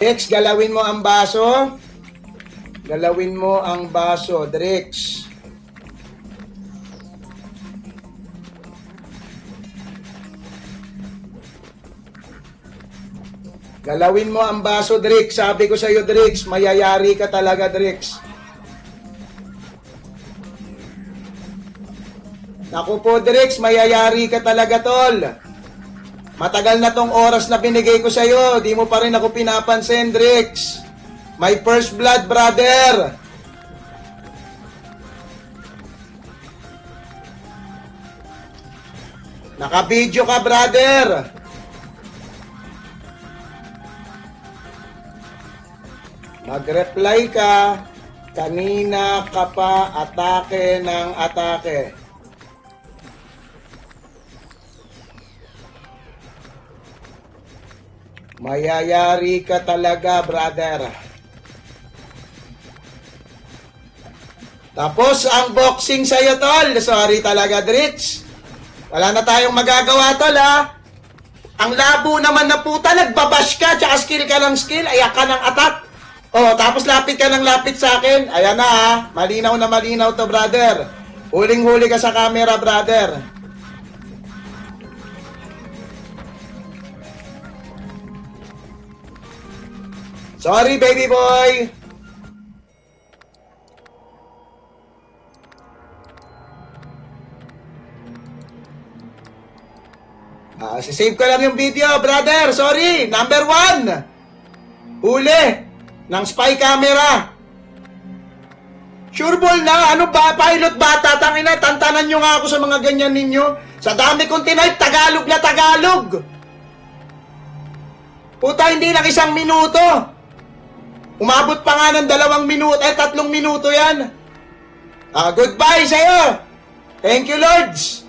Drex, galawin mo ang baso. Galawin mo ang baso, Drex. Galawin mo ang baso, Drex. Sabi ko sa iyo, Drex, mayayari ka talaga, Drex. Naku po, Drex, mayayari ka talaga, tol. Matagal na tong oras na binigay ko sa iyo, di mo pa rin ako pinapansin, Drex. My first blood, brother. Naka-video ka, brother. Mag-reply ka. Kanina ka pa atake ng atake. Mayayari ka talaga, brother. Tapos, ang boxing sa'yo, tol. Sorry talaga, Dritch. Wala na tayong magagawa, tol, ha? Ang labo naman na puta, nagbabash ka, tsaka skill ka ng skill, ayak ka ng attack. Oh, tapos lapit ka ng lapit sa akin. Ayan na, ha? Malinaw na malinaw to, brother. Huling-huli ka sa camera, brother. Sorry, baby boy. Sisave ko lang yung video, brother. Sorry. Number 1. Huli ng spy camera. Sure ball na. Ano ba? Pilot bata. Tangina, tantanan nyo nga ako sa mga ganyan ninyo. Sa dami kong tinipe, Tagalog na Tagalog. Puta, hindi lang 1 minuto. Umabot pa nga ng 2 minuto, 3 minuto yan. Goodbye sa'yo. Thank you, Lords.